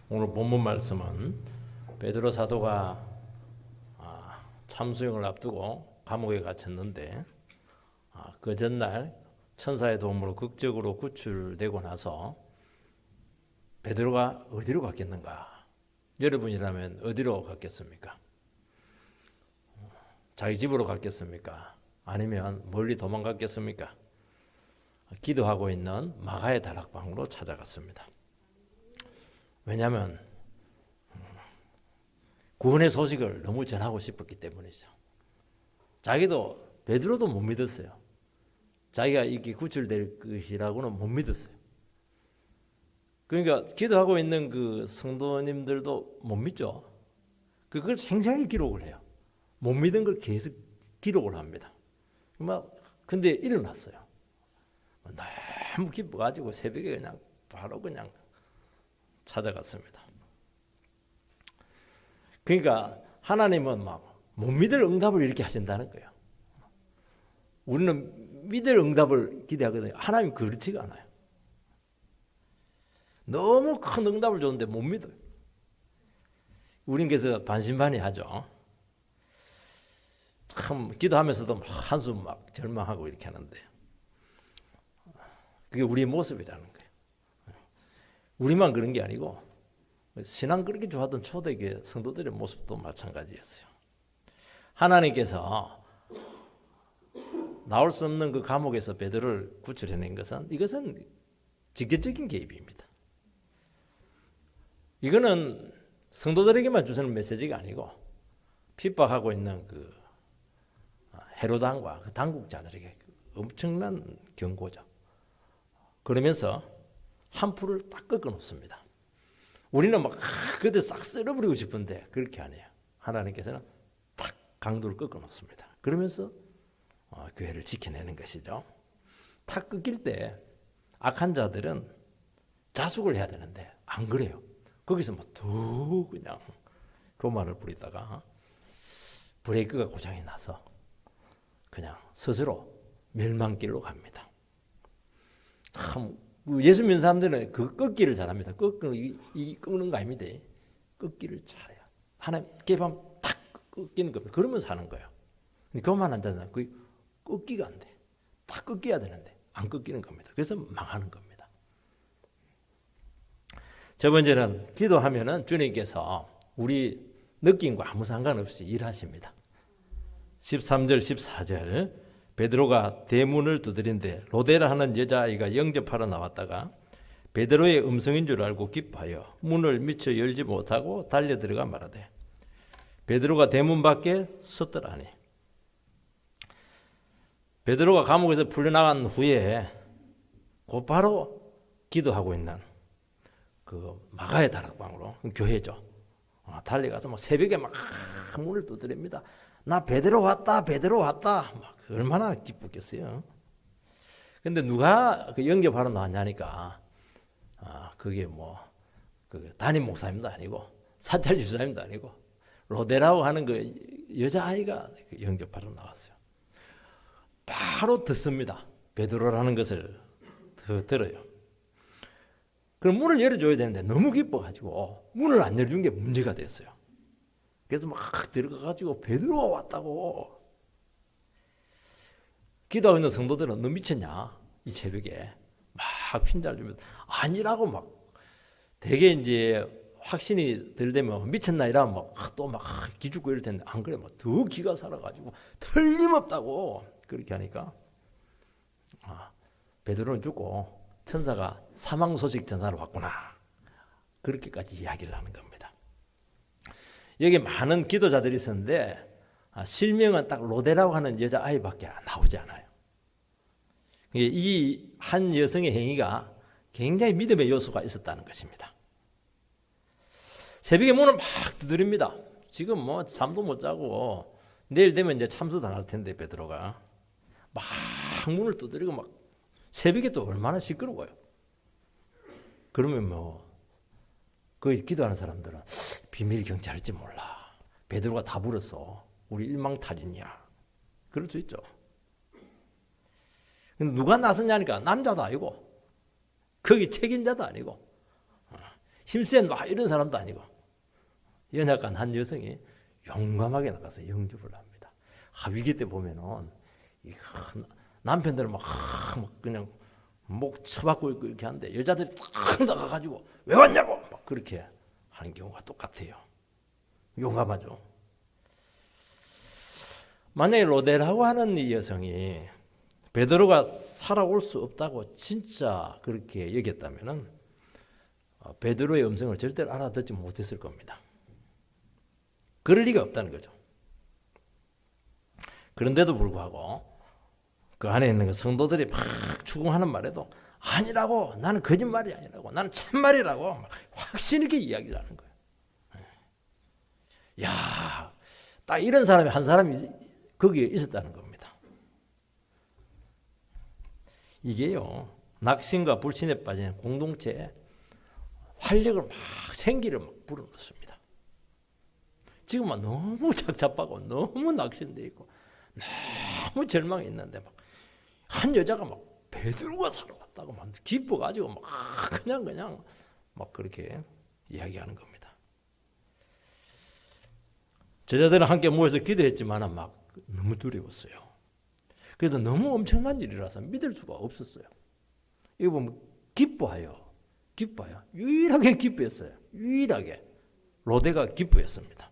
오늘 본문 말씀은 베드로 사도가 참수형을 앞두고 감옥에 갇혔는데 그 전날 천사의 도움으로 극적으로 구출되고 나서 베드로가 어디로 갔겠는가? 여러분이라면 어디로 갔겠습니까? 자기 집으로 갔겠습니까? 아니면 멀리 도망갔겠습니까? 기도하고 있는 마가의 다락방으로 찾아갔습니다. 왜냐하면 구원의 소식을 너무 전하고 싶었기 때문이죠. 자기도 베드로도 못 믿었어요. 자기가 이렇게 구출될 것이라고는 못 믿었어요. 그러니까 기도하고 있는 그 성도님들도 못 믿죠. 그걸 생생히 기록을 해요. 못 믿은 걸 계속 기록을 합니다. 근데 일어났어요. 너무 기뻐가지고 새벽에 그냥 바로 그냥 찾아갔습니다. 그러니까 하나님은 막 못 믿을 응답을 이렇게 하신다는 거예요. 우리는 믿을 응답을 기대하거든요. 하나님 그렇지가 않아요. 너무 큰 응답을 줬는데 못 믿어요. 우린 그래서 반신반의하죠. 참 기도하면서도 한숨 막 절망하고 이렇게 하는데 그게 우리의 모습이라는 거예요. 우리만 그런 게 아니고 신앙 그렇게 좋아하던 초대교회 성도들의 모습도 마찬가지였어요. 하나님께서 나올 수 없는 그 감옥에서 베드로를 구출해낸 이것은 직접적인 개입입니다. 이거는 성도들에게만 주시는 메시지가 아니고 핍박하고 있는 그 헤로당과 그 당국자들에게 엄청난 경고죠. 그러면서 한 풀을 딱 꺾어 놓습니다. 우리는 막 그들 싹 쓸어버리고 싶은데 그렇게 안 해요. 하나님께서는 탁 강도를 꺾어 놓습니다. 그러면서 교회를 지켜내는 것이죠. 탁 꺾일 때 악한 자들은 자숙을 해야 되는데 안 그래요. 거기서 막 더 그냥 교만을 부리다가 브레이크가 고장이 나서 그냥 스스로 멸망길로 갑니다. 참 예수 믿는 사람들은 그 꺾기를 잘합니다. 꺾는 거 아닙니다. 꺾기를 잘해요. 하나님 개밤 탁 꺾이는 겁니다. 그러면 사는 거예요. 교만한 자는 그 꺾기가 안 돼. 탁 꺾여야 되는데 안 꺾이는 겁니다. 그래서 망하는 겁니다. 첫 번째는 기도하면은 주님께서 우리 느낌과 아무 상관없이 일하십니다. 13절 14절 베드로가 대문을 두드린데 로데라 하는 여자아이가 영접하러 나왔다가 베드로의 음성인 줄 알고 기뻐하여 문을 미처 열지 못하고 달려들어가 말하되 베드로가 대문 밖에 섰더라니. 베드로가 감옥에서 풀려나간 후에 곧바로 기도하고 있는 그 마가의 다락방으로 교회죠. 달려가서 막 새벽에 막 문을 두드립니다. 나 베드로 왔다, 베드로 왔다. 막 얼마나 기뻤겠어요. 근데 누가 그 영접하러 나왔냐니까 그게 뭐 그 담임 목사님도 아니고 사찰 집사님도 아니고 로데라고 하는 그 여자아이가 영접하러 나왔어요. 바로 듣습니다. 베드로라는 것을 들어요. 그럼 문을 열어줘야 되는데 너무 기뻐가지고 문을 안 열어준 게 문제가 됐어요. 그래서 막 들어가가지고 베드로가 왔다고. 기도하고 있는 성도들은 너 미쳤냐? 이 새벽에 막 핀잔 주면 아니라고 막 되게 이제 확신이 들되면 미쳤나 이러면 막 또 막 기죽고 이럴 텐데 안 그래 막 더 기가 살아가지고 틀림없다고 그렇게 하니까 베드로는 죽고 천사가 사망 소식 전하러 왔구나 그렇게까지 이야기를 하는 겁니다. 여기 많은 기도자들이 있었는데 실명은 딱 로데라고 하는 여자아이밖에 나오지 않아요. 이 한 여성의 행위가 굉장히 믿음의 요소가 있었다는 것입니다. 새벽에 문을 막 두드립니다. 지금 뭐 잠도 못 자고 내일 되면 이제 참수당할 텐데 베드로가 막 문을 두드리고 막 새벽에 또 얼마나 시끄러워요. 그러면 뭐 그 기도하는 사람들은 비밀 경찰일지 몰라. 베드로가 다 불었어. 우리 일망타진이야. 그럴 수 있죠. 누가 나섰냐니까 남자도 아니고 거기 책임자도 아니고 힘센 막 이런 사람도 아니고 연약한 한 여성이 용감하게 나가서 영접을 합니다. 위기 때 보면은 남편들은 막 그냥 목 쳐박고 이렇게 하는데 여자들이 딱 나가가지고 왜 왔냐고 막 그렇게 하는 경우가 똑같아요. 용감하죠. 만약에 로데라고 하는 이 여성이 베드로가 살아올 수 없다고 진짜 그렇게 여겼다면은 베드로의 음성을 절대로 알아듣지 못했을 겁니다. 그럴 리가 없다는 거죠. 그런데도 불구하고 그 안에 있는 성도들이 막 추궁하는 말에도 아니라고, 나는 거짓말이 아니라고, 나는 참말이라고 확신 있게 이야기를 하는 거예요. 야, 딱 이런 사람이 한 사람이 거기에 있었다는 겁니다. 이게요, 낙심과 불신에 빠진 공동체에 활력을 막, 생기를 막 불어넣습니다. 지금은 너무 착잡하고 너무 낙심되어 있고 너무 절망이 있는데 막 한 여자가 막 베드로가 살아왔다고 막 기뻐가지고 막 그냥 막 그렇게 이야기하는 겁니다. 제자들은 함께 모여서 기도했지만 막 너무 두려웠어요. 그래도 너무 엄청난 일이라서 믿을 수가 없었어요. 이거 보면 기뻐해요. 유일하게 기뻐했어요. 유일하게 로데가 기뻐했습니다.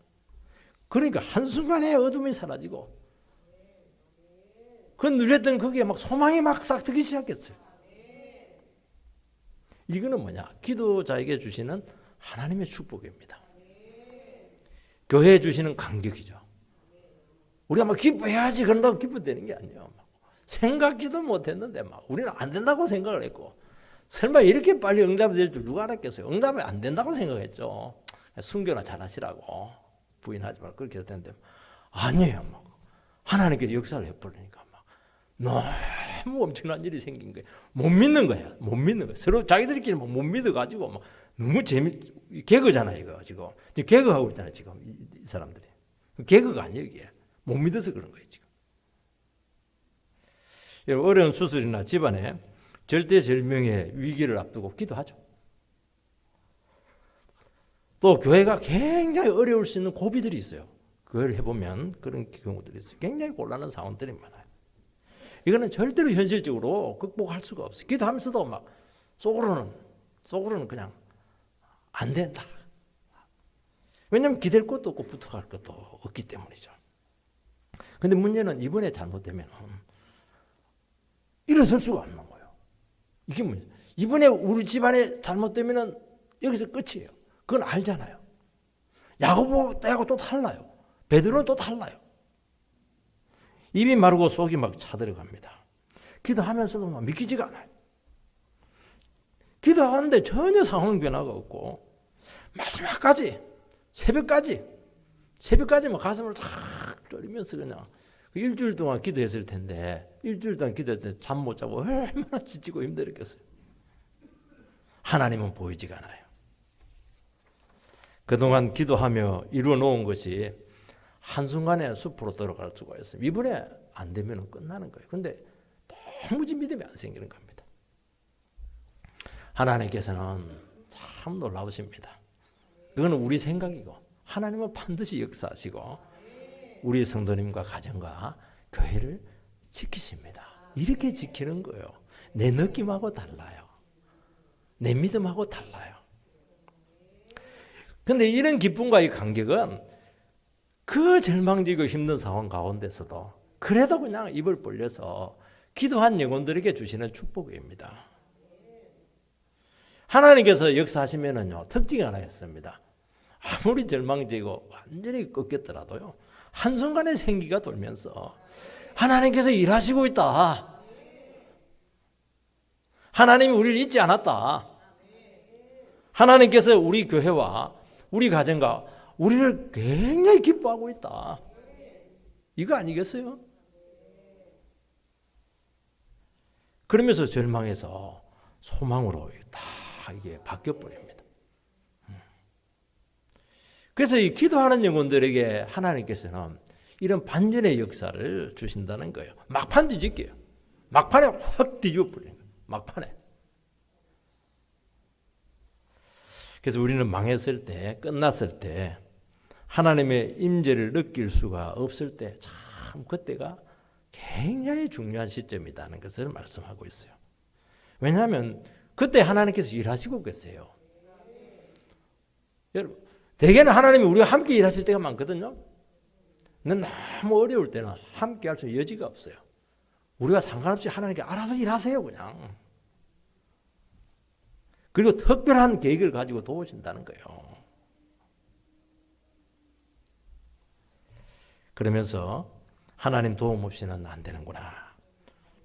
그러니까 한순간에 어둠이 사라지고 그 눌렸던 거기에 막 소망이 막 싹 트기 시작했어요. 이거는 뭐냐? 기도자에게 주시는 하나님의 축복입니다. 교회에 주시는 간격이죠. 우리가 막 기뻐해야지 그런다고 기뻐되는 게 아니에요. 생각지도 못했는데 막 우리는 안 된다고 생각을 했고, 설마 이렇게 빨리 응답이 될 줄 누가 알았겠어요? 응답이 안 된다고 생각했죠. 순교나 잘하시라고 부인하지 말고 그렇게 됐는데 아니에요. 막 하나님께서 역사를 해버리니까 막 너무 엄청난 일이 생긴 거예요. 못 믿는 거야. 서로 자기들끼리 못 믿어가지고 막 너무 개그잖아요. 이거 지금 개그하고 있잖아요. 지금 이 사람들이 개그가 아니에요. 이게 못 믿어서 그런 거예요. 지금 어려운 수술이나 집안에 절대절명의 위기를 앞두고 기도하죠. 또 교회가 굉장히 어려울 수 있는 고비들이 있어요. 교회를 해보면 그런 경우들이 있어요. 굉장히 곤란한 상황들이 많아요. 이거는 절대로 현실적으로 극복할 수가 없어요. 기도하면서도 막 속으로는 그냥 안 된다. 왜냐하면 기댈 것도 없고 부탁할 것도 없기 때문이죠. 근데 문제는 이번에 잘못되면 일어설 수가 없는 거예요. 이게 뭐냐? 이번에 우리 집안에 잘못되면 여기서 끝이에요. 그건 알잖아요. 야고보하고 또 달라요. 베드로는 또 달라요. 입이 마르고 속이 막 차들어갑니다. 기도하면서도 막 믿기지가 않아요. 기도하는데 전혀 상황 변화가 없고 마지막까지 새벽까지 막 가슴을 탁 졸이면서 그냥 일주일 동안 기도했을 텐데 일주일 동안 기도했을 때 잠 못 자고 얼마나 지치고 힘들었겠어요. 하나님은 보이지가 않아요. 그동안 기도하며 이루어 놓은 것이 한순간에 숲으로 들어갈 수가 있어요. 이번에 안 되면 끝나는 거예요. 그런데 도무지 믿음이 안 생기는 겁니다. 하나님께서는 참 놀라우십니다. 그건 우리 생각이고 하나님은 반드시 역사하시고 우리 성도님과 가정과 교회를 지키십니다. 이렇게 지키는 거예요. 내 느낌하고 달라요. 내 믿음하고 달라요. 그런데 이런 기쁨과 이 감격은 그 절망지고 힘든 상황 가운데서도 그래도 그냥 입을 벌려서 기도한 영혼들에게 주시는 축복입니다. 하나님께서 역사하시면은요, 특징이 하나 있습니다. 아무리 절망지고 완전히 꺾였더라도요, 한순간에 생기가 돌면서 하나님께서 일하시고 있다. 하나님이 우리를 잊지 않았다. 하나님께서 우리 교회와 우리 가정과 우리를 굉장히 기뻐하고 있다. 이거 아니겠어요? 그러면서 절망에서 소망으로 다 이게 바뀌어버립니다. 그래서 이 기도하는 영혼들에게 하나님께서는 이런 반전의 역사를 주신다는 거예요. 막판 뒤집게요. 막판에 확 뒤집어버리는 거예요. 막판에. 그래서 우리는 망했을 때, 끝났을 때, 하나님의 임재를 느낄 수가 없을 때 참 그때가 굉장히 중요한 시점이라는 것을 말씀하고 있어요. 왜냐하면 그때 하나님께서 일하시고 계세요. 여러분, 대개는 하나님이 우리와 함께 일하실 때가 많거든요. 근데 너무 어려울 때는 함께 할 수 있는 여지가 없어요. 우리가 상관없이 하나님께 알아서 일하세요, 그냥. 그리고 특별한 계획을 가지고 도우신다는 거예요. 그러면서 하나님 도움 없이는 안 되는구나.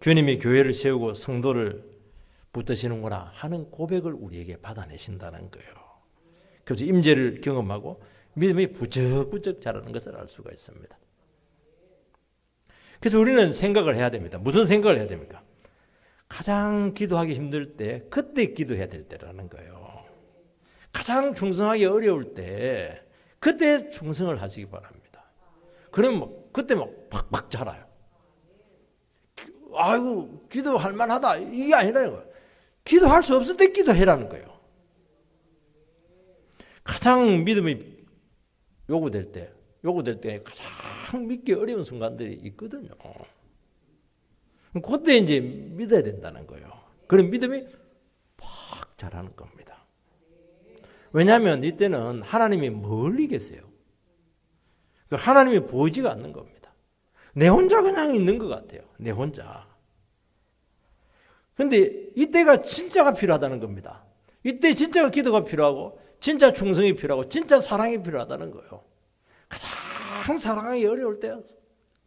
주님이 교회를 세우고 성도를 붙드시는구나 하는 고백을 우리에게 받아내신다는 거예요. 그래서 임재를 경험하고 믿음이 부쩍부쩍 자라는 것을 알 수가 있습니다. 그래서 우리는 생각을 해야 됩니다. 무슨 생각을 해야 됩니까? 가장 기도하기 힘들 때 그때 기도해야 될 때라는 거예요. 가장 충성하기 어려울 때 그때 충성을 하시기 바랍니다. 그러면 그때 막 팍팍 자라요. 아이고 기도할 만하다 이게 아니라는 거예요. 기도할 수 없을 때 기도해라는 거예요. 가장 믿음이 요구될 때 가장 믿기 어려운 순간들이 있거든요. 그때 이제 믿어야 된다는 거예요. 그런 믿음이 팍 자라는 겁니다. 왜냐하면 이때는 하나님이 멀리 계세요. 하나님이 보이지가 않는 겁니다. 내 혼자 그냥 있는 것 같아요. 내 혼자. 그런데 이때가 진짜가 필요하다는 겁니다. 이때 진짜 기도가 필요하고 진짜 충성이 필요하고 진짜 사랑이 필요하다는 거예요. 가장 사랑하기 어려울 때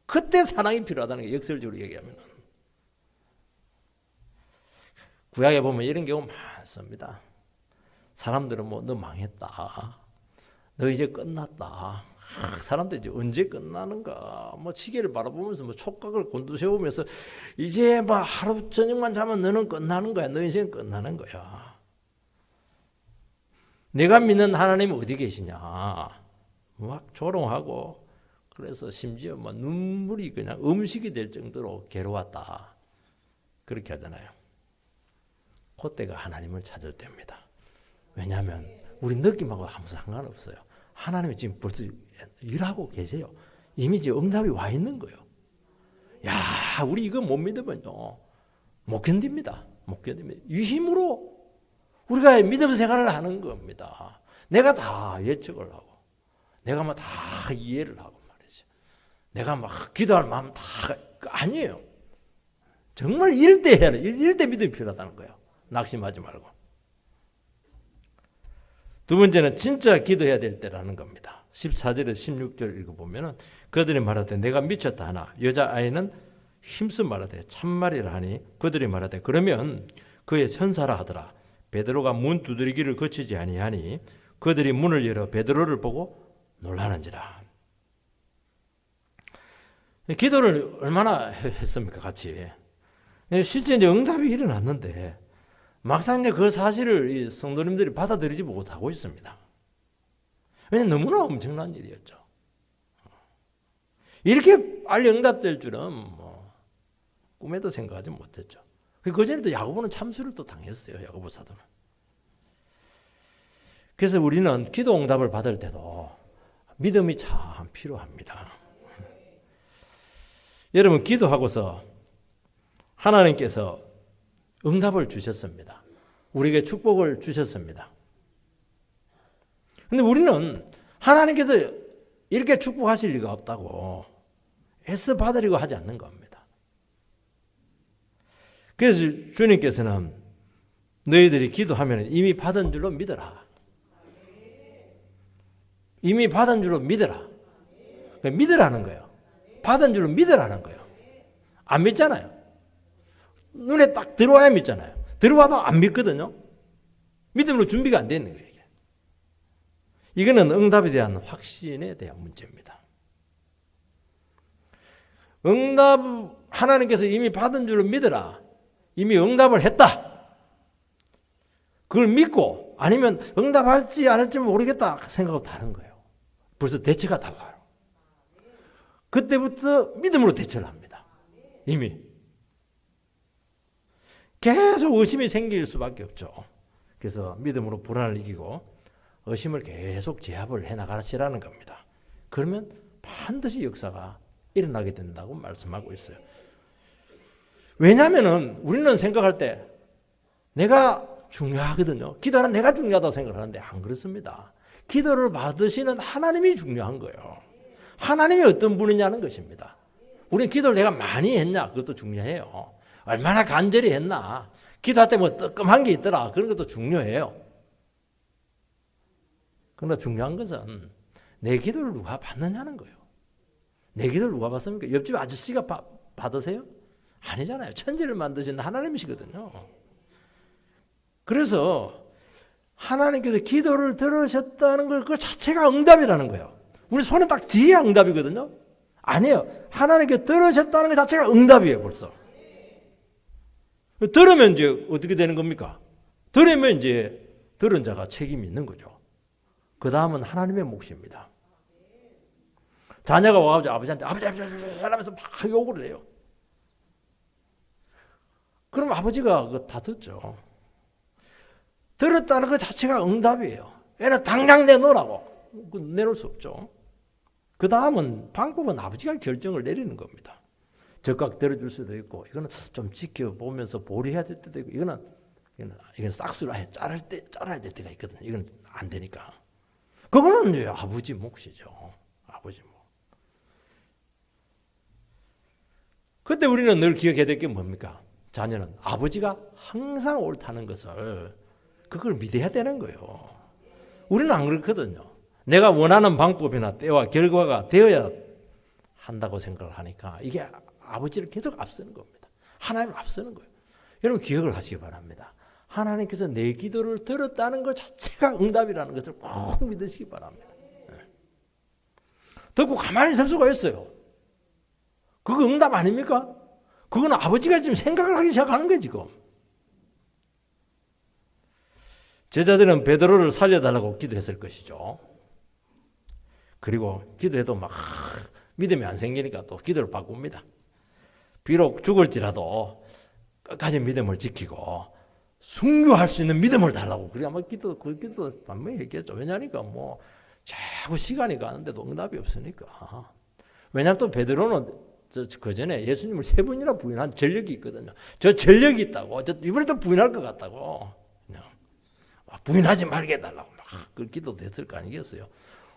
그때 사랑이 필요하다는 게 역설적으로 얘기하면. 구약에 보면 이런 경우 많습니다. 사람들은 뭐 너 망했다. 너 이제 끝났다. 사람들이 이제 언제 끝나는가? 뭐 시계를 바라보면서 뭐 촉각을 곤두세우면서 이제 뭐 하루 저녁만 자면 너는 끝나는 거야. 너 인생 끝나는 거야. 내가 믿는 하나님은 어디 계시냐? 막 조롱하고 그래서 심지어 막 눈물이 그냥 음식이 될 정도로 괴로웠다. 그렇게 하잖아요. 그때가 하나님을 찾을 때입니다. 왜냐하면 우리 느낌하고 아무 상관없어요. 하나님이 지금 벌써 일하고 계세요. 이미 이제 응답이 와 있는 거예요. 야, 우리 이거 못 믿으면요. 못 견딥니다. 못 견딥니다. 이 힘으로 우리가 믿음 생활을 하는 겁니다. 내가 다 예측을 하고, 내가 막 다 이해를 하고 말이죠. 내가 막 기도할 마음 다 아니에요. 정말 이럴 때 해야 돼. 이럴 때 믿음이 필요하다는 거예요. 낙심하지 말고. 두 번째는 진짜 기도해야 될 때라는 겁니다. 14절에서 16절 읽어보면 그들이 말하되 내가 미쳤다 하나 여자아이는 힘써 말하되 참말이라 하니 그들이 말하되 그러면 그의 천사라 하더라. 베드로가 문 두드리기를 거치지 아니하니 그들이 문을 열어 베드로를 보고 놀라는지라. 기도를 얼마나 했습니까? 같이. 실제 이제 응답이 일어났는데 막상 이제 그 사실을 이 성도님들이 받아들이지 못하고 있습니다. 왜냐하면 너무나 엄청난 일이었죠. 이렇게 빨리 응답될 줄은 뭐 꿈에도 생각하지 못했죠. 그 전에도 야고보는 참수를 또 당했어요. 야고보 사도는. 그래서 우리는 기도 응답을 받을 때도 믿음이 참 필요합니다. 여러분 기도하고서 하나님께서 응답을 주셨습니다. 우리에게 축복을 주셨습니다. 근데 우리는 하나님께서 이렇게 축복하실 리가 없다고 애써 받으려고 하지 않는 겁니다. 그래서 주님께서는 너희들이 기도하면 이미 받은 줄로 믿어라. 이미 받은 줄로 믿어라. 믿으라는 거예요. 받은 줄로 믿으라는 거예요. 안 믿잖아요. 눈에 딱 들어와야 믿잖아요. 들어와도 안 믿거든요. 믿음으로 준비가 안 돼 있는 거예요. 이거는 응답에 대한 확신에 대한 문제입니다. 응답 하나님께서 이미 받은 줄로 믿어라. 이미 응답을 했다. 그걸 믿고 아니면 응답할지 안 할지 모르겠다 생각하고 다른 거예요. 벌써 대처가 달라요. 그때부터 믿음으로 대처를 합니다. 이미. 계속 의심이 생길 수밖에 없죠. 그래서 믿음으로 불안을 이기고 의심을 계속 제압을 해나가시라는 겁니다. 그러면 반드시 역사가 일어나게 된다고 말씀하고 있어요. 왜냐하면 우리는 생각할 때 내가 중요하거든요. 기도하는 내가 중요하다고 생각하는데 안 그렇습니다. 기도를 받으시는 하나님이 중요한 거예요. 하나님이 어떤 분이냐는 것입니다. 우리는 기도를 내가 많이 했냐 그것도 중요해요. 얼마나 간절히 했나 기도할 때 뭐 뜨끔한 게 있더라 그런 것도 중요해요. 그러나 중요한 것은 내 기도를 누가 받느냐는 거예요. 내 기도를 누가 받습니까? 옆집 아저씨가 받으세요? 아니잖아요. 천지를 만드신 하나님이시거든요. 그래서 하나님께서 기도를 들으셨다는 걸 그 자체가 응답이라는 거예요. 우리 손에 딱 쥐야 응답이거든요. 아니에요. 하나님께 들으셨다는 것 자체가 응답이에요. 벌써. 들으면 이제 어떻게 되는 겁니까? 들으면 이제 들은 자가 책임이 있는 거죠. 그 다음은 하나님의 몫입니다. 자녀가 와가지고 아버지한테 아버지 하면서 막 욕을 해요. 그럼 아버지가 그거 다 듣죠. 들었다는 것 자체가 응답이에요. 애는 당장 내놓으라고. 내놓을 수 없죠. 그 다음은 방법은 아버지가 결정을 내리는 겁니다. 적극 들어줄 수도 있고, 이거는 좀 지켜보면서 보류해야 될 때도 있고, 이건 싹수를 아예 잘라야 될 때가 있거든요. 이건 안 되니까. 그거는 이제 아버지 몫이죠. 아버지 몫. 그때 우리는 늘 기억해야 될 게 뭡니까? 자녀는 아버지가 항상 옳다는 것을 그걸 믿어야 되는 거예요. 우리는 안 그렇거든요. 내가 원하는 방법이나 때와 결과가 되어야 한다고 생각을 하니까 이게 아버지를 계속 앞서는 겁니다. 하나님을 앞서는 거예요. 여러분 기억을 하시기 바랍니다. 하나님께서 내 기도를 들었다는 것 자체가 응답이라는 것을 꼭 믿으시기 바랍니다. 듣고 가만히 설 수가 있어요. 그거 응답 아닙니까? 그건 아버지가 지금 생각을 하기 시작하는 거예요, 지금. 제자들은 베드로를 살려달라고 기도했을 것이죠. 그리고 기도해도 막 믿음이 안 생기니까 또 기도를 바꿉니다. 비록 죽을지라도 끝까지 믿음을 지키고 순교할 수 있는 믿음을 달라고. 그래 아마 그 기도 반면에 얘기했죠. 왜냐니까 뭐 자꾸 시간이 가는데도 응답이 없으니까. 왜냐하면 또 베드로는 그 전에 예수님을 3번이나 부인한 전력이 있거든요. 저 전력이 있다고. 이번에도 부인할 것 같다고. 그냥 부인하지 말게 해달라고 막 그 기도도 했을 거 아니겠어요.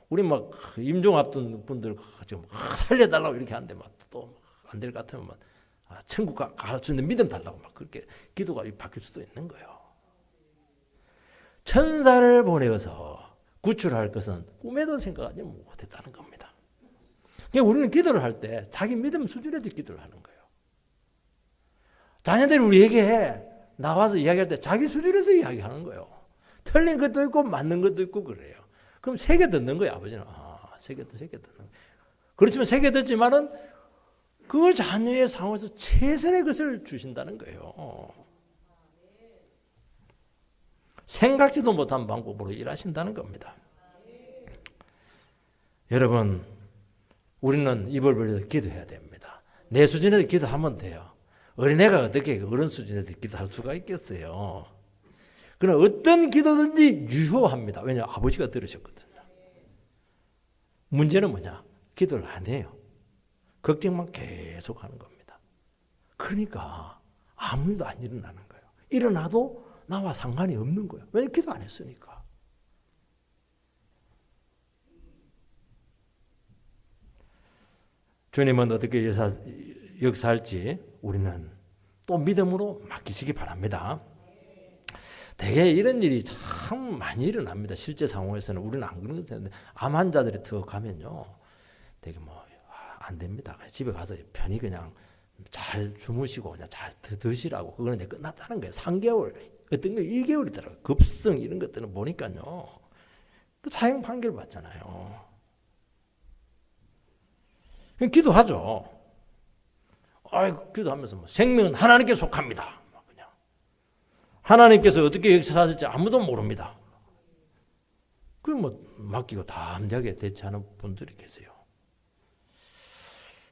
우리 막 임종 앞둔 분들 지금 살려달라고 이렇게 하는데 막 또 안 될 것 같으면 막 천국 갈 수 있는 믿음 달라고 막 그렇게 기도가 바뀔 수도 있는 거예요. 천사를 보내어서 구출할 것은 꿈에도 생각하지 못했다는 겁니다. 그러니까 우리는 기도를 할 때 자기 믿음 수준에서 기도를 하는 거예요. 자녀들이 우리에게 나와서 이야기할 때 자기 수준에서 이야기하는 거예요. 틀린 것도 있고 맞는 것도 있고 그래요. 그럼 새겨 듣는 거예요, 아버지는. 새겨 듣는 거예요. 그렇지만 새겨 듣지만은 그 자녀의 상황에서 최선의 것을 주신다는 거예요. 생각지도 못한 방법으로 일하신다는 겁니다. 여러분, 우리는 입을 벌려서 기도해야 됩니다. 내 수준에서 기도하면 돼요. 어린애가 어떻게 어른 수준에서 기도할 수가 있겠어요. 그러나 어떤 기도든지 유효합니다. 왜냐하면 아버지가 들으셨거든요. 문제는 뭐냐? 기도를 안 해요. 걱정만 계속 하는 겁니다. 그러니까 아무 일도 안 일어나는 거예요. 일어나도 나와 상관이 없는 거예요. 왜냐하면 기도 안 했으니까. 주님은 어떻게 역사할지 우리는 또 믿음으로 맡기시기 바랍니다. 대개 이런 일이 참 많이 일어납니다. 실제 상황에서는 우리는 안 그런 것인데 암 환자들이 더 가면요, 되게 뭐 안 됩니다. 집에 가서 편히 그냥 잘 주무시고 그냥 잘 드시라고. 그거는 이제 끝났다는 거예요. 3개월, 어떤 거 1개월이더라고요. 급성 이런 것들은 보니까요, 그 사형 판결 받잖아요. 그냥 기도하죠. 기도하면서 뭐 생명은 하나님께 속합니다. 그냥 하나님께서 어떻게 역사하실지 아무도 모릅니다. 그 뭐 맡기고 담대하게 대처하는 분들이 계세요.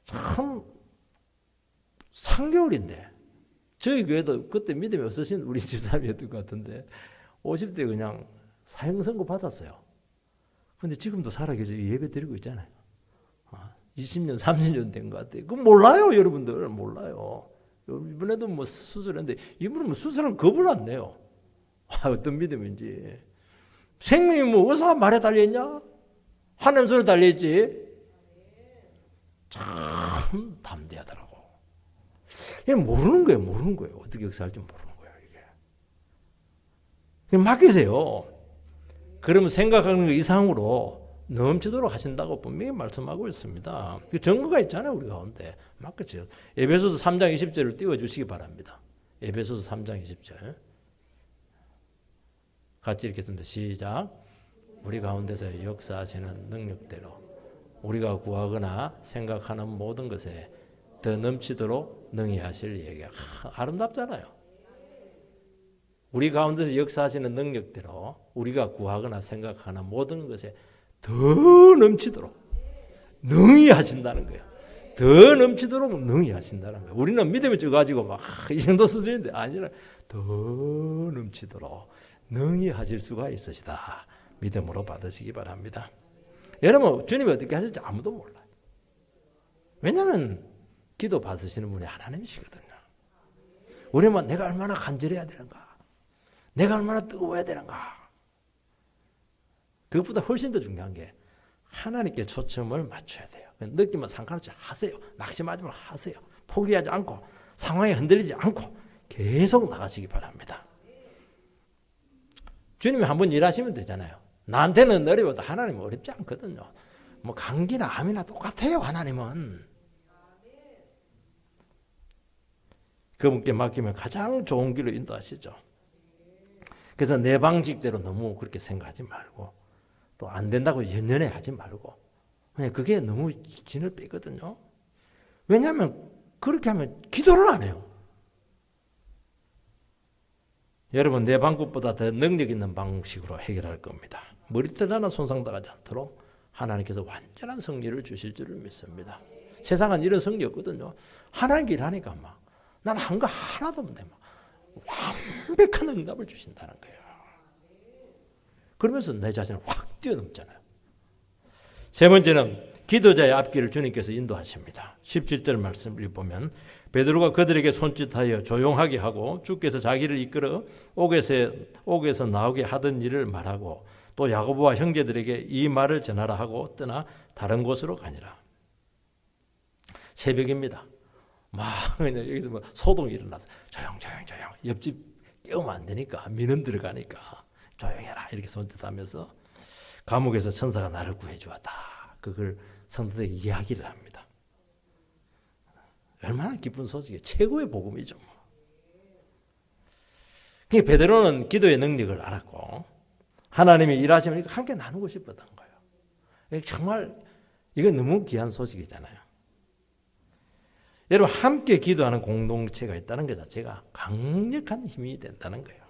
참 3개월인데 저희 교회도 그때 믿음이 없으신 우리 집사람이었던 것 같은데 50대 그냥 사형 선고 받았어요. 근데 지금도 살아계셔 예배 드리고 있잖아요. 20년, 30년 된 것 같아요. 그거 몰라요, 여러분들. 몰라요. 이번에도 뭐 수술했는데, 이분은 뭐 수술은 겁을 안 내요. 어떤 믿음인지. 생명이 뭐 의사가 말에 달려있냐? 하나님 손에 달려있지? 참 담대하더라고. 이게 모르는 거예요. 어떻게 역사할지 모르는 거예요, 이게. 그냥 맡기세요. 그러면 생각하는 것 이상으로 넘치도록 하신다고 분명히 말씀하고 있습니다. 그 증거가 있잖아요, 우리 가운데. 맡기세요. 에베소서 3장 20절을 띄워주시기 바랍니다. 에베소서 3장 20절. 같이 읽겠습니다. 시작. 우리 가운데서 역사하시는 능력대로 우리가 구하거나 생각하는 모든 것에 더 넘치도록 능히 하실 얘기가 아름답잖아요. 우리 가운데서 역사하시는 능력대로 우리가 구하거나 생각하는 모든 것에 더 넘치도록 능히 하신다는 거예요. 더 넘치도록 능히 하신다는 거예요. 우리는 믿음이 적어가지고 막 이 정도 수준인데 아니라 더 넘치도록 능히 하실 수가 있으시다. 믿음으로 받으시기 바랍니다. 여러분, 주님이 어떻게 하실지 아무도 몰라요. 왜냐하면 기도 받으시는 분이 하나님이시거든요. 우리만 내가 얼마나 간절해야 되는가, 내가 얼마나 뜨거워야 되는가. 그것보다 훨씬 더 중요한 게 하나님께 초점을 맞춰야 돼요. 느끼면 상관없이 하세요. 낙심하지 말고 하세요. 포기하지 않고 상황에 흔들리지 않고 계속 나가시기 바랍니다. 주님이 한번 일하시면 되잖아요. 나한테는 어려워도 하나님은 어렵지 않거든요. 뭐 감기나 암이나 똑같아요, 하나님은. 그분께 맡기면 가장 좋은 길로 인도하시죠. 그래서 내 방식대로 너무 그렇게 생각하지 말고 또 안 된다고 연연해 하지 말고 그냥 그게 너무 진을 빼거든요. 왜냐하면 그렇게 하면 기도를 안 해요. 여러분, 내 방법보다 더 능력 있는 방식으로 해결할 겁니다. 머리털 하나 손상당하지 않도록 하나님께서 완전한 승리를 주실 줄을 믿습니다. 세상은 이런 승리 없거든요. 하나님 길 하니까 막 나는 한 거 하나도 없는데 막 완벽한 응답을 주신다는 거예요. 그러면서 내 자신을 확 뛰어넘잖아요. 세 번째는 기도자의 앞길을 주님께서 인도하십니다. 17절 말씀을 보면 베드로가 그들에게 손짓하여 조용하게 하고 주께서 자기를 이끌어 옥에서 나오게 하던 일을 말하고 또 야고보와 형제들에게 이 말을 전하라 하고 떠나 다른 곳으로 가니라. 새벽입니다. 막 여기서 뭐 소동이 일어나서 조용. 옆집 깨우면 안 되니까 민원 들어가니까 조용해라 이렇게 손짓하면서 감옥에서 천사가 나를 구해 주었다. 그걸 성도들에게 이야기를 합니다. 얼마나 기쁜 소식이에요. 최고의 복음이죠. 그러니까 베드로는 기도의 능력을 알았고 하나님이 일하시면 함께 나누고 싶었던 거예요. 정말 이건 너무 귀한 소식이잖아요. 여러분, 함께 기도하는 공동체가 있다는 것 자체가 강력한 힘이 된다는 거예요.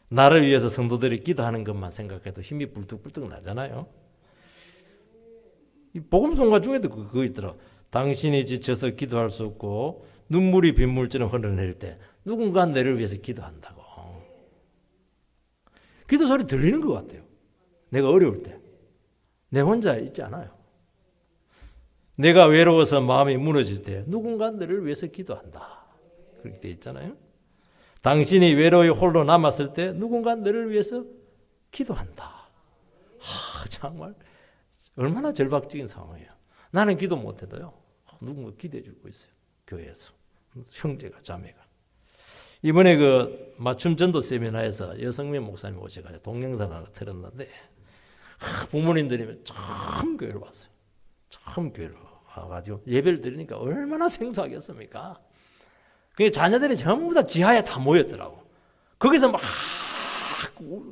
나를 위해서 성도들이 기도하는 것만 생각해도 힘이 불뚝불뚝 나잖아요. 이 복음성가 중에도 그거 있더라. 당신이 지쳐서 기도할 수 없고 눈물이 빗물처럼 흘러내릴 때 누군가 너를 위해서 기도한다고. 기도 소리 들리는 것 같아요. 내가 어려울 때. 내 혼자 있지 않아요. 내가 외로워서 마음이 무너질 때 누군가 너를 위해서 기도한다. 그렇게 돼 있잖아요. 당신이 외로이 홀로 남았을 때 누군가 너를 위해서 기도한다. 정말 얼마나 절박적인 상황이에요. 나는 기도 못해도요. 누군가 기도해 주고 있어요. 교회에서. 형제가, 자매가. 이번에 그 맞춤 전도 세미나에서 여성민 목사님 오셔가지고 동영상 하나 틀었는데 부모님들이 참 교회를 왔어요. 참 교회를 와가지고 예배를 드리니까 얼마나 생소하겠습니까? 그 자녀들이 전부 다 지하에 다 모였더라고. 거기서 막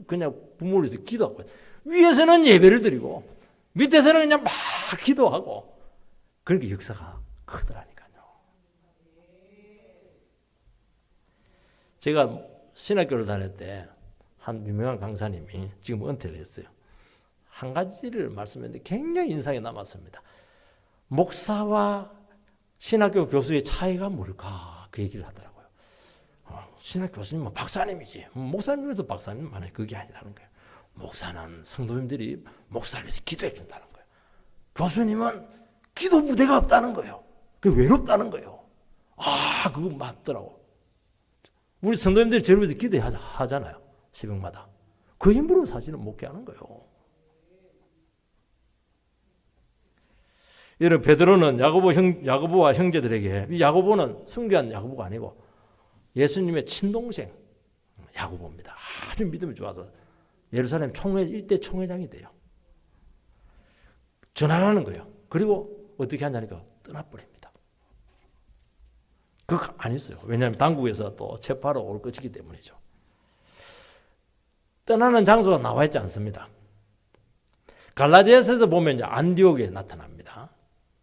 그냥 부모를 위해서 기도하고 위에서는 예배를 드리고 밑에서는 그냥 막 기도하고 그렇게 역사가 크더라니까요. 제가 신학교를 다닐 때 한 유명한 강사님이 지금 은퇴를 했어요. 한 가지를 말씀했는데 굉장히 인상에 남았습니다. 목사와 신학교 교수의 차이가 뭘까? 그 얘기를 하더라고요. 신학 교수님은 박사님이지. 목사님들도 박사님 많아요. 그게 아니라는 거예요. 목사는 성도님들이 목사를 위해서 기도해 준다는 거예요. 교수님은 기도 무대가 없다는 거예요. 그 외롭다는 거예요. 아, 그거 맞더라고. 우리 성도님들이 저를 위해서 기도하잖아요. 새벽마다. 그 힘으로 사실은 못 하는 거예요. 여러분, 베드로는 야고보와 형제들에게, 이 야고보는 순교한 야고보가 아니고 예수님의 친동생 야고보입니다. 아주 믿음이 좋아서 예루살렘 일대 총회장이 돼요. 전하라는 거예요. 그리고 어떻게 하냐니까 떠나버립니다. 그거 안 했어요. 왜냐하면 당국에서 또 체포하러 올 것이기 때문이죠. 떠나는 장소가 나와 있지 않습니다. 갈라디아서에서 보면 이제 안디옥에 나타납니다.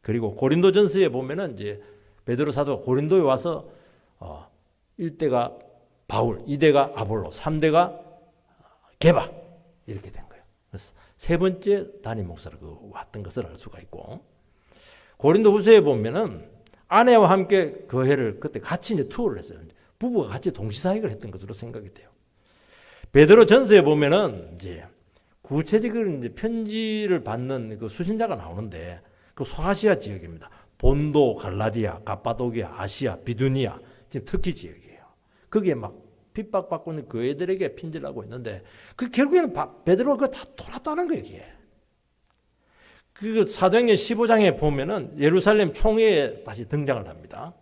그리고 고린도전서에 보면은 이제 베드로 사도가 고린도에 와서 1대가 바울, 2대가 아볼로, 3대가 게바 이렇게 된 거예요. 그래서 세 번째 담임 목사로 왔던 것을 알 수가 있고, 고린도후서에 보면은 아내와 함께 그 해를 그때 같이 이제 투어를 했어요. 부부가 같이 동시사역을 했던 것으로 생각이 돼요. 베드로 전서에 보면은 이제 구체적인 이제 편지를 받는 그 수신자가 나오는데 그 소아시아 지역입니다. 본도, 갈라디아, 가파도기아, 아시아, 비두니아, 지금 터키 지역이에요. 거기에 막 핍박받고 있는 교회들에게 편지를 하고 있는데 그 결국에는 베드로가 그거 다 돌았다는 거예요. 이게. 그 사도행전 15장에 보면은 예루살렘 총회에 다시 등장을 합니다.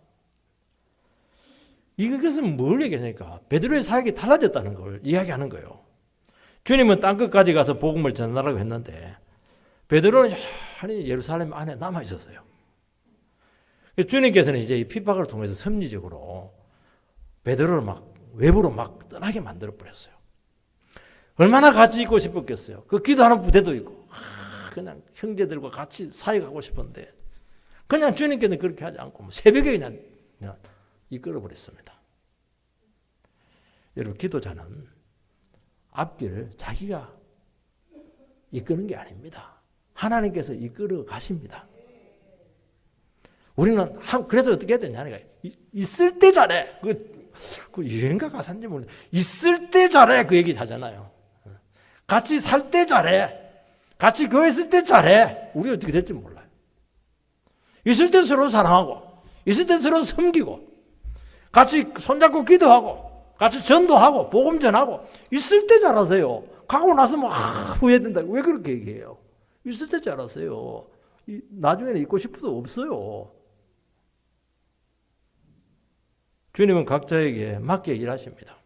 이것은 뭘 얘기하니까 베드로의 사역이 달라졌다는 걸 이야기하는 거예요. 주님은 땅끝까지 가서 복음을 전하라고 했는데 베드로는 여전히 예루살렘 안에 남아 있었어요. 주님께서는 이제 이 핍박을 통해서 섭리적으로 베드로를 막 외부로 막 떠나게 만들어 버렸어요. 얼마나 같이 있고 싶었겠어요. 그 기도하는 부대도 있고 그냥 형제들과 같이 사역하고 싶은데 그냥 주님께는 그렇게 하지 않고 새벽에 그냥 이끌어 버렸습니다. 여러분, 기도자는 앞길을 자기가 이끄는 게 아닙니다. 하나님께서 이끌어 가십니다. 우리는 그래서 어떻게 해야 되냐니까 있을 때 잘해. 그 유행가 가사인지 모르겠는데 있을 때 잘해 그 얘기 하잖아요. 같이 살 때 잘해. 같이 교회 있을 때 잘해. 우리 어떻게 될지 몰라요. 있을 때 서로 사랑하고 있을 때 서로 섬기고 같이 손잡고 기도하고 같이 전도하고 복음 전하고 있을 때 잘하세요. 가고 나서 막 후회된다. 왜 그렇게 얘기해요? 있을 때 잘하세요. 나중에는 있고 싶어도 없어요. 주님은 각자에게 맞게 일하십니다.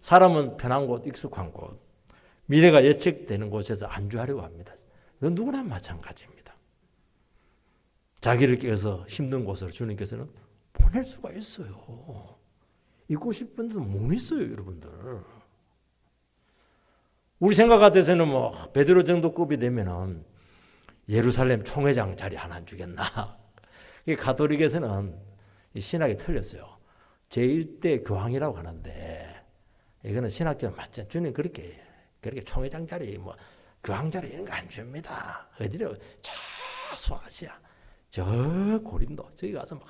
사람은 편한 곳, 익숙한 곳, 미래가 예측되는 곳에서 안주하려고 합니다. 이건 누구나 마찬가지입니다. 자기를 깨서 힘든 곳을 주님께서는 보낼 수가 있어요. 있고 싶은 데도 못 있어요, 여러분들. 우리 생각 같아서는 베드로 정도급이 되면은 예루살렘 총회장 자리 하나 주겠나. 가톨릭에서는 이 신학이 틀렸어요. 제1대 교황이라고 하는데 이거는 신학적으로 맞지 않죠. 주님 그렇게 총회장 자리, 교황 자리 이런 거 안 줍니다. 어디로? 저 소아시아, 저 고린도 저기 가서 막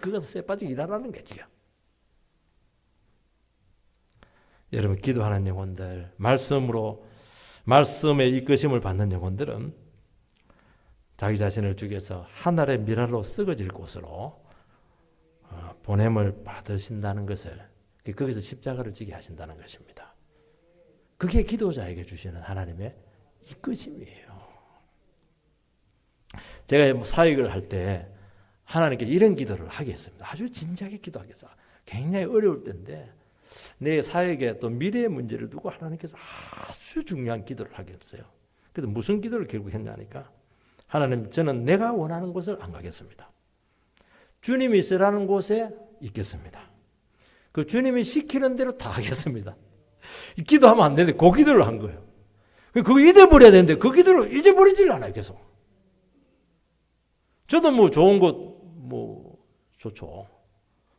거기서 쇠 빠지게 일하라는 게 지금. 여러분, 기도하는 영혼들, 말씀의 이끄심을 받는 영혼들은 자기 자신을 주께서 하늘의 미랄로 썩어질 곳으로 보냄을 받으신다는 것을, 거기서 십자가를 지게 하신다는 것입니다. 그게 기도자에게 주시는 하나님의 이끄심이에요. 제가 사역을 할 때 하나님께 이런 기도를 하게 했습니다. 아주 진지하게 기도하겠어. 굉장히 어려울 때인데 내 사역에 또 미래의 문제를 두고 하나님께서 아주 중요한 기도를 하게 했어요. 그래서 무슨 기도를 결국 했냐니까, 하나님, 저는 내가 원하는 곳을 안 가겠습니다. 주님이 있으라는 곳에 있겠습니다. 그 주님이 시키는 대로 다 하겠습니다. 기도하면 안 되는데 그 기도를 한 거예요. 그거 잊어버려야 되는데 그 기도를 잊어버리질 않아요, 계속. 저도 좋은 곳 좋죠.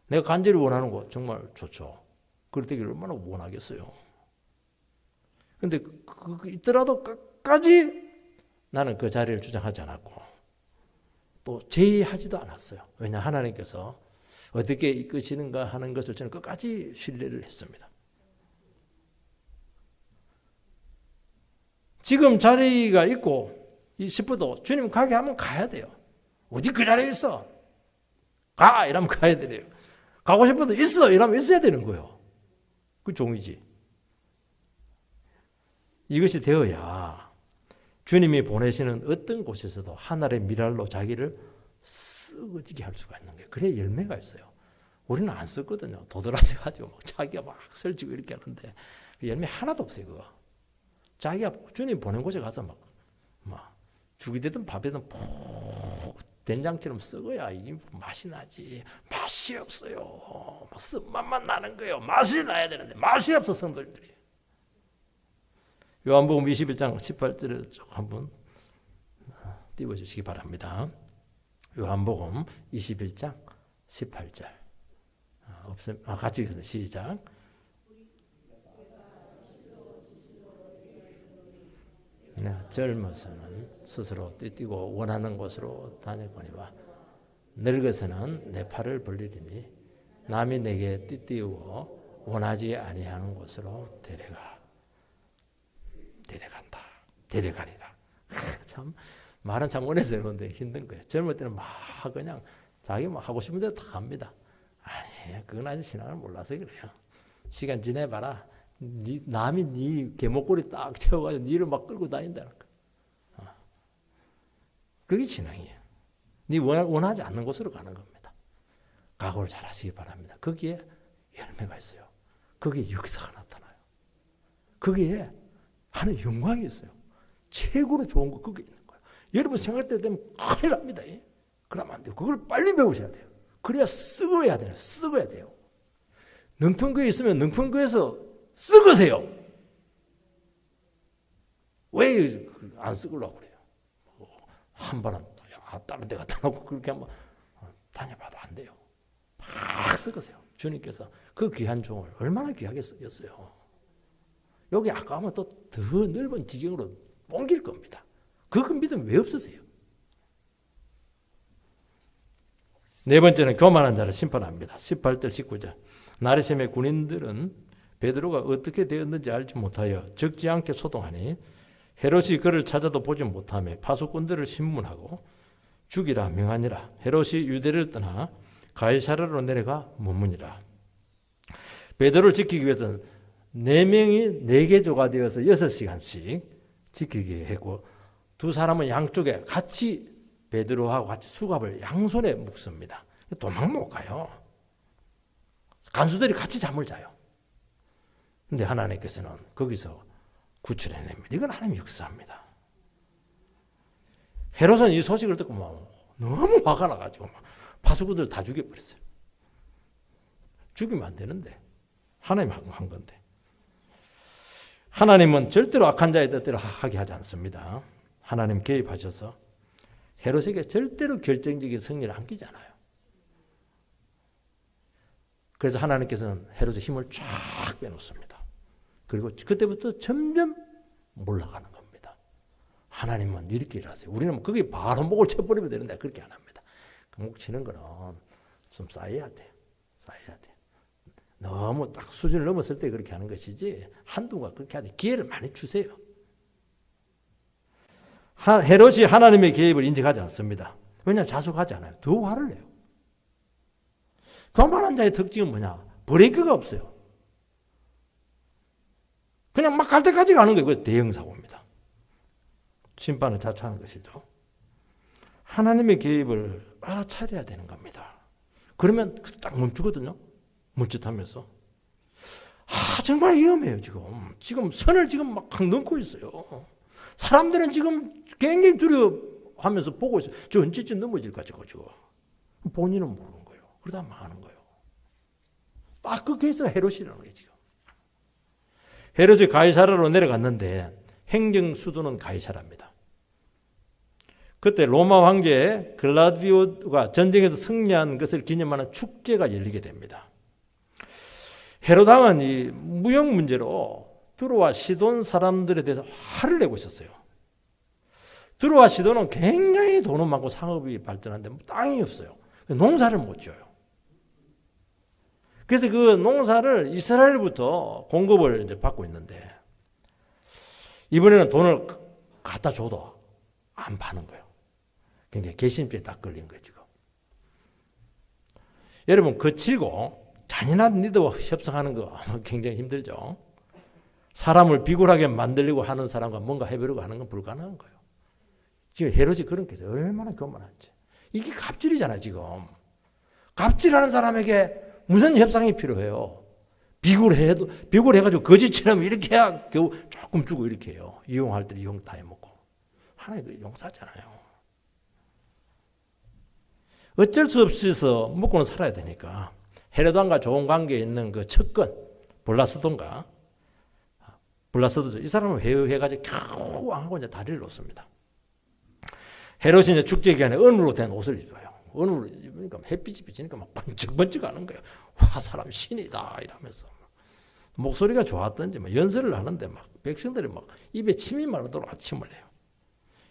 내가 간절히 원하는 곳 정말 좋죠. 그럴 때를 얼마나 원하겠어요. 그런데 있더라도 끝까지 나는 그 자리를 주장하지 않았고 또 제의하지도 않았어요. 왜냐, 하나님께서 어떻게 이끄시는가 하는 것을 저는 끝까지 신뢰를 했습니다. 지금 자리가 있고 싶어도 주님 가게 하면 가야 돼요. 어디 그 자리에 있어? 가! 이러면 가야 돼요. 가고 싶어도 있어! 이러면 있어야 되는 거예요. 그 종이지. 이것이 되어야 주님이 보내시는 어떤 곳에서도 하늘의 미랄로 자기를 쓰거지게 할 수가 있는 거예요. 그래야 열매가 있어요. 우리는 안 썼거든요. 도드라져가지고 자기가 막 설치고 이렇게 하는데 열매 하나도 없어요. 그거. 자기가 주님 보낸 곳에 가서 막 죽이 되든 밥이든 푹 된장처럼 썩어야 이게 맛이 나지. 맛이 없어요. 맛만 나는 거예요. 맛이 나야 되는데 맛이 없어 성도들이. 요한복음 21장 18절을 한번 띄워주시기 바랍니다. 요한복음 21장 18절. 같이 읽습니다. 시작. 젊어서는 스스로 띠뛰고 원하는 곳으로 다녔거니와 늙어서는 내 팔을 벌리리니 남이 내게 띠띠우고 원하지 아니하는 곳으로 데려가리라. 참 말은 참 오래 되는데 힘든 거예요. 젊을 때는 막 그냥 자기 막 하고 싶은 대로 다 합니다. 아니, 그건 아직 신앙을 몰라서 그래요. 시간 지내봐라. 남이 네 개목걸이 딱 채워가지고 니를 막 끌고 다닌다는 거. 그게 신앙이에요. 네 원하지 않는 곳으로 가는 겁니다. 각오를 잘 하시기 바랍니다. 거기에 열매가 있어요. 거기에 역사가 나타나요. 거기에 하는 영광이 있어요. 최고로 좋은 거 거기에 있는 거예요. 여러분 생각할 때 되면 큰일 납니다. 그러면 안 돼요. 그걸 빨리 배우셔야 돼요. 그래야 썩어야 돼요. 썩어야 돼요. 능평교에 있으면 능평교에서 썩으세요. 왜 안 썩으려고 그래요? 한 번은 다른 데 갖다 놓고 그렇게 한번 다녀봐도 안 돼요. 막 썩으세요. 주님께서 그 귀한 종을 얼마나 귀하게 쓰였어요. 여기 아까우면 또 더 넓은 지경으로 옮길 겁니다. 그 믿음 왜 없으세요? 네 번째는 교만한 자를 심판합니다. 18절 19절. 나르셈의 군인들은 베드로가 어떻게 되었는지 알지 못하여 적지 않게 소동하니 헤롯이 그를 찾아도 보지 못하며 파수꾼들을 신문하고 죽이라 명하니라. 헤롯이 유대를 떠나 가이사랴로 내려가 머무니라. 베드로를 지키기 위해서는 4명이 4개조가 되어서 6시간씩 지키게 했고 두 사람은 양쪽에 같이 베드로하고 같이 수갑을 양손에 묶습니다. 도망 못 가요. 간수들이 같이 잠을 자요. 근데 하나님께서는 거기서 구출해냅니다. 이건 하나님의 역사입니다. 헤롯은 이 소식을 듣고 너무 화가 나가지고 파수꾼들 다 죽여버렸어요. 죽이면 안 되는데 하나님이 한 건데. 하나님은 절대로 악한 자의 뜻대로 하게 하지 않습니다. 하나님 개입하셔서 헤롯에게 절대로 결정적인 승리를 안기잖아요. 그래서 하나님께서는 헤롯의 힘을 쫙 빼놓습니다. 그리고 그때부터 점점 몰락하는 겁니다. 하나님은 이렇게 일하세요. 우리는 거기 바로 목을 쳐버리면 되는데 그렇게 안 합니다. 그 목 치는 거는 좀 쌓여야 돼요. 쌓여야 돼요. 너무 딱 수준을 넘었을 때 그렇게 하는 것이지 한두가 그렇게 하지 기회를 많이 주세요. 헤롯이 하나님의 개입을 인정하지 않습니다. 왜냐하면 자숙하지 않아요. 더 화를 내요. 교만한 자의 특징은 뭐냐? 브레이크가 없어요. 그냥 막 갈 때까지 가는 거예요. 그게 대형사고입니다. 심판을 자초하는 것이죠. 하나님의 개입을 알아차려야 되는 겁니다. 그러면 딱 멈추거든요. 멈칫하면서. 정말 위험해요, 지금 선을 지금 막 넘고 있어요. 사람들은 지금 굉장히 두려워하면서 보고 있어요. 저 언제쯤 넘어질까, 지금. 본인은 모르는 거예요. 그러다 망하는 거예요. 딱 그 케이스가 헤롯이라는 거예요, 지금. 헤롯이 가이사랴로 내려갔는데 행정 수도는 가이사랴입니다. 그때 로마 황제 글라디오가 전쟁에서 승리한 것을 기념하는 축제가 열리게 됩니다. 헤롯 왕은 이 무역 문제로 두로와 시돈 사람들에 대해서 화를 내고 있었어요. 두로와 시돈은 굉장히 돈은 많고 상업이 발전한데 땅이 없어요. 농사를 못 지어요. 그래서 그 농사를 이스라엘부터 공급을 이제 받고 있는데 이번에는 돈을 갖다 줘도 안 파는 거예요. 그러니까 개신죄에 딱 걸린 거예요, 지금. 여러분, 거칠고 잔인한 리더와 협상하는 거 굉장히 힘들죠. 사람을 비굴하게 만들려고 하는 사람과 뭔가 해보려고 하는 건 불가능한 거예요. 지금 헤롯이 그런 게 있어요. 얼마나 교만한지. 이게 갑질이잖아요, 지금. 갑질하는 사람에게 무슨 협상이 필요해요? 비굴해가지고 거짓처럼 이렇게 해야 겨우 조금 주고 이렇게 해요. 이용할 때 이용 다 해먹고. 하나님도 용사잖아요. 어쩔 수 없어서 먹고는 살아야 되니까 헤롯 왕과 좋은 관계에 있는 그 척건 블라스도인가 블라스도 이 사람을 회유해가지고 겨우 왕하고 이제 다리를 놓습니다. 헤롯이 이제 축제 기간에 은으로 된 옷을 입어요. 은으로 입으니까 햇빛이 비치니까 막 번쩍번쩍하는 거예요. 와, 사람 신이다 이러면서 목소리가 좋았던지 막 연설을 하는데 막 백성들이 막 입에 침이 마르도록 아침을 해요.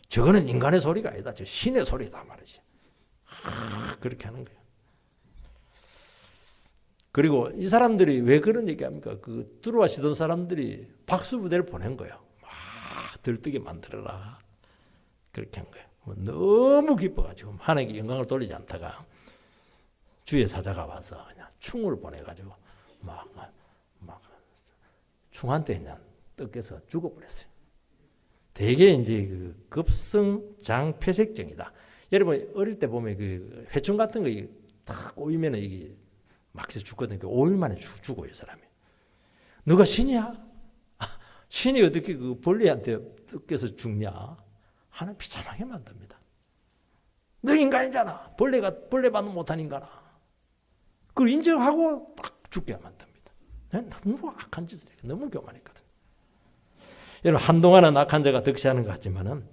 저거는 인간의 소리가 아니다. 저 신의 소리다 말이지. 그렇게 하는 거예요. 그리고 이 사람들이 왜 그런 얘기합니까? 그 들어와시던 사람들이 박수 부대를 보낸 거예요. 막 들뜨게 만들어라. 그렇게 한 거예요. 너무 기뻐가지고 하나님께 영광을 돌리지 않다가 주의 사자가 와서 그냥 충을 보내가지고 막 충한테 그냥 뜯겨서 죽어버렸어요. 대개 이제 그 급성장폐색증이다. 여러분 어릴 때 보면 그 회충 같은 거 탁 꼬이면은 이게 막 죽거든요. 5일 만에 죽어요, 사람이. 너가 신이야? 신이 어떻게 그 벌레한테 뜯겨서 죽냐? 하나님 비참하게 만듭니다. 너 인간이잖아. 벌레 반응 못한 인간아. 그걸 인정하고 딱 죽게 만듭니다. 너무 악한 짓을 해요. 너무 교만했거든. 여러분 한동안은 악한 자가 득세하는 것 같지만은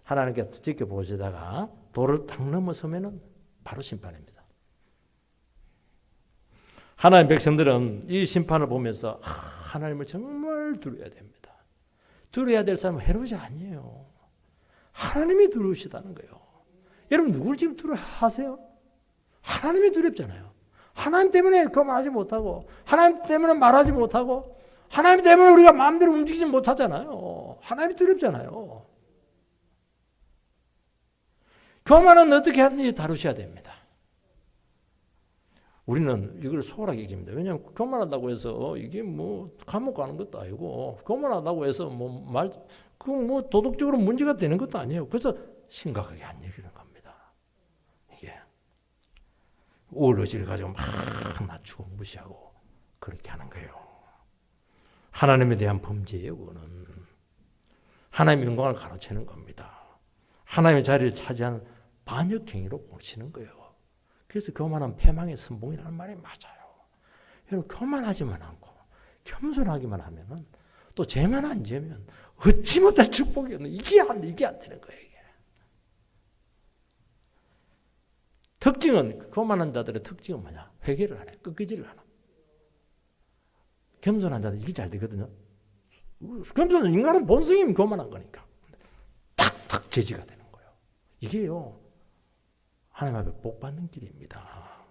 하나님께서 지켜보시다가 도를 딱 넘어서면은 바로 심판입니다. 하나님 백성들은 이 심판을 보면서 하나님을 정말 두려워야 됩니다. 두려워야 될 사람은 헤롯이 아니에요. 하나님이 두려우시다는 거예요. 여러분 누구를 지금 두려워하세요? 하나님이 두렵잖아요. 하나님 때문에 그만하지 못하고 하나님 때문에 말하지 못하고 하나님 때문에 우리가 마음대로 움직이지 못하잖아요. 하나님이 두렵잖아요. 교만은 어떻게 하든지 다루셔야 됩니다. 우리는 이걸 소홀하게 얘기합니다. 왜냐하면 교만하다고 해서 이게 뭐 감옥 가는 것도 아니고 교만하다고 해서 뭐 도덕적으로 문제가 되는 것도 아니에요. 그래서 심각하게 안 여기는 겁니다. 이게 우울해질 가지고 막 낮추고 무시하고 그렇게 하는 거예요. 하나님에 대한 범죄예요. 그거는 하나님의 영광을 가로채는 겁니다. 하나님의 자리를 차지하는 반역행위로 보시는 거예요. 그래서 교만한 패망의 선봉이라는 말이 맞아요. 여러분 교만하지만 않고 겸손하기만 하면은 또 죄만 안 지으면 얻지 못할 축복이 없는 이게 안 되는 거예요. 이게. 특징은 교만한 자들의 특징은 뭐냐? 회개를 안 해. 꺾이지를 않아. 겸손한 자들 이게 잘 되거든요. 겸손은 인간은 본성이면 교만한 거니까 탁탁 제지가 되는 거예요. 이게요. 하나님 앞에 복 받는 길입니다.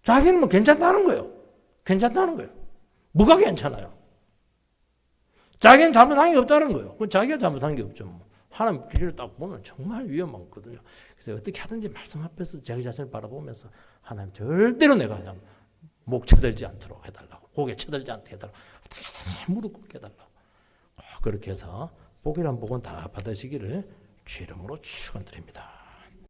자기는 뭐 괜찮다는 거예요. 괜찮다는 거예요. 뭐가 괜찮아요? 자기는 잘못한 게 없다는 거예요. 그건 자기가 잘못한 게 없죠. 뭐. 하나님 길을 딱 보면 정말 위험하거든요. 그래서 어떻게 하든지 말씀 앞에서 자기 자신을 바라보면서 하나님 절대로 내가 그냥 목 쳐들지 않도록 해달라고 고개 쳐들지 않게 해달라고 어떻게 하든지 무릎 꿇게 해달라고 그렇게 해서 복이란 복은 다 받으시기를 주 이름으로 축원드립니다.